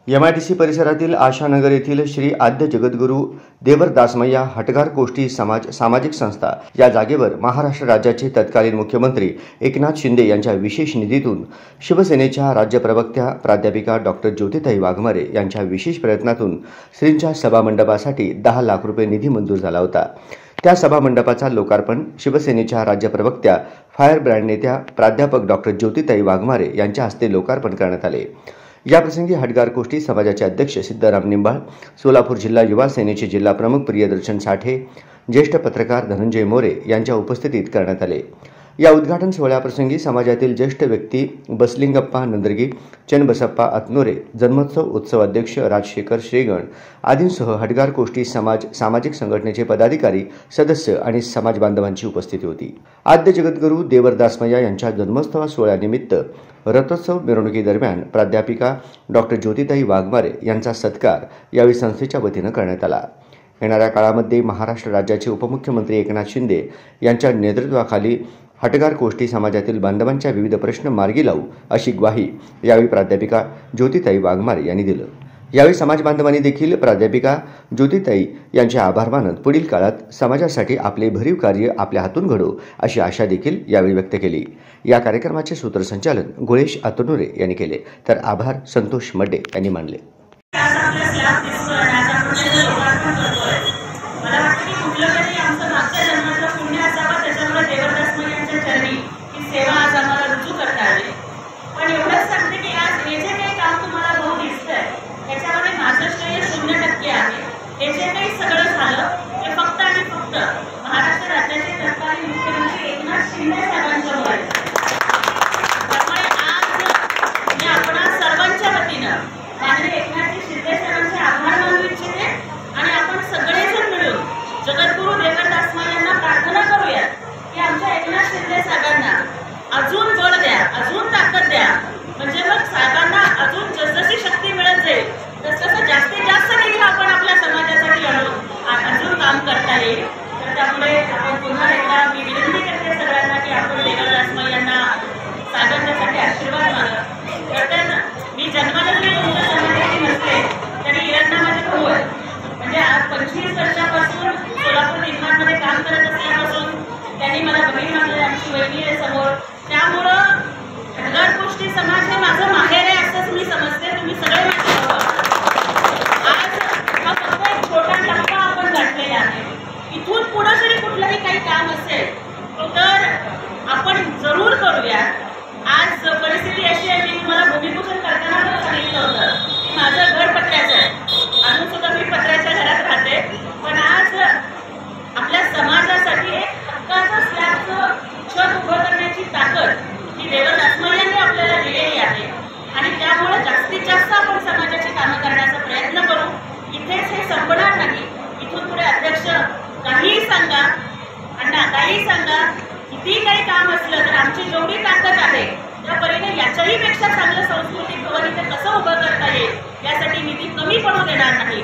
MIDC परिसरातील आशानगर येथील श्री आद्य जगद्गुरू देवरदासमय्या हटगार कोष्टी सामाजिक संस्था या जागेवर महाराष्ट्र राज्याचे तत्कालीन मुख्यमंत्री एकनाथ शिंदे यांच्या विशेष निधीतून शिवसेनेच्या राज्य प्रवक्त्या प्राध्यापिका डॉक्टर ज्योतिताई वाघमारे यांच्या विशेष प्रयत्नातून श्रींच्या सभामंडपासाठी 10 लाख रुपये निधी मंजूर झाला होता। त्या सभामंडपाचा लोकार्पण शिवसेनेच्या राज्य प्रवक्त्या फायर ब्रँड नेत्या प्राध्यापक डॉक्टर ज्योतिताई वाघमारे यांच्या हस्ते लोकार्पण करण्यात आले। याप्रसंगी हटगार कोष्टी समाजाचे अध्यक्ष सिद्धराम निंबाळ, सोलापूर जिल्हा युवा सेनेचे जिल्हा प्रमुख प्रियदर्शन साठे, ज्येष्ठ पत्रकार धनंजय मोरे यांच्या उपस्थितीत करण्यात आले। या उद्घाटन सोहळ्याप्रसंगी समाजातील ज्येष्ठ व्यक्ती बसलिंगप्पा नंदरगी, चन्नबसप्पा अतनोरे, जन्मोत्सव उत्सव अध्यक्ष राजशेखर श्रीगण आदींसह हटगार कोष्टी सामाजिक संघटनेचे पदाधिकारी, सदस्य आणि समाज बांधवांची उपस्थिती होती। आद्य जगद्गुरू देवरदासमय्या यांच्या जन्मोत्सव सोहळ्यानिमित्त रथोत्सव मिरवणुकीदरम्यान प्राध्यापिका डॉक्टर ज्योतिताई वाघमारे यांचा सत्कार यावेळी संस्थेच्या वतीनं करण्यात आला। येणाऱ्या काळामध्ये महाराष्ट्र राज्याचे उपमुख्यमंत्री एकनाथ शिंदे यांच्या नेतृत्वाखाली हटगार कोष्टी समाजातील बांधवांच्या विविध प्रश्न मार्गी लावू अशी ग्वाही यावेळी प्राध्यापिका ज्योतिताई वाघमारे यांनी दिलं। यावेळी समाज बांधवांनी देखील प्राध्यापिका ज्योतिताई यांचे आभार मानत पुढील काळात समाजासाठी आपले भरीव कार्य आपल्या हातून घडो अशी आशा देखील यावेळी व्यक्त केली। या कार्यक्रमाचे सूत्रसंचालन गोळेश अतनोरे यांनी केले, तर आभार संतोष मड्डे यांनी मानले। महाराष्ट्र राज्याचे तत्कालीन मुख्यमंत्री एकनाथ शिंदे साहेबांच्यामुळे त्यामुळे आज मी आपणा सर्वांच्या वतीनं माननीय एकनाथ शिंदे साहेबांचे आभार मानू इच्छिते आणि आपण सगळेजण मिळून जगद्गुरू देवरदासमय्यांना प्रार्थना करूया की आमच्या एकनाथ शिंदे साहेबांना अजून बळ द्या, अजून ताकद द्या, म्हणजे मग साहेबांना अजून जसजशी शक्ती मिळत जाईल तसं जास्तीत जास्त निधी आपण आपल्या समाजासाठी अजून काम करता येईल। तर त्यामुळे आपण पुन्हा एकदा मी विनंती करते सगळ्यांना की आपण देवरदासमय्यांना साहेबांच्यासाठी आशीर्वाद मागा। मी जन्माला जरी तुमच्या समाजाची नसते तरी इरांना माझे भाऊ आहे, म्हणजे आज 25 वर्षापासून सोलापूर निर्माणमध्ये काम करत असल्यापासून त्यांनी मला बहीण मानले, आमची वहिनी आहे समोर। त्यामुळं हटगार कोष्टी समाज हे माझं माहेर आहे असंच मी समजते। तुम्ही सगळे माझे भाऊ आज हा फक्त एक छोटा टप्पा आपण गाठलेला आहे। इथून पुढे जरी कुठलंही काही काम असेल तर आपण जरूर करूया। आज परिस्थिती अशी आहे की मला भूमिपूजन करताना सांगितलं होतं की माझं घर पत्र्याचं आहे, अजून सुद्धा मी पत्र्याच्या घरात राहते, पण आज आपल्या समाजासाठी एक हक्काचं स्लॅबचं छत उभं करण्याची ताकद ही देवरदासमय्यांनी आपल्याला दिलेली आहे आणि त्यामुळे जास्तीत जास्त आपण समाजाची कामं करण्याचा प्रयत्न करू। इथेच हे संपणार नाही, इथून पुढे अध्यक्ष काहीही सांगा, अण्णा काहीही सांगा, किती काही काम असलं तर आमची जेवढी ताकद आहे त्या परीने याच्याही पेक्षा चांगलं सांस्कृतिक भवन इथे कसं उभं करता येईल यासाठी निधी कमी पडू देणार नाही।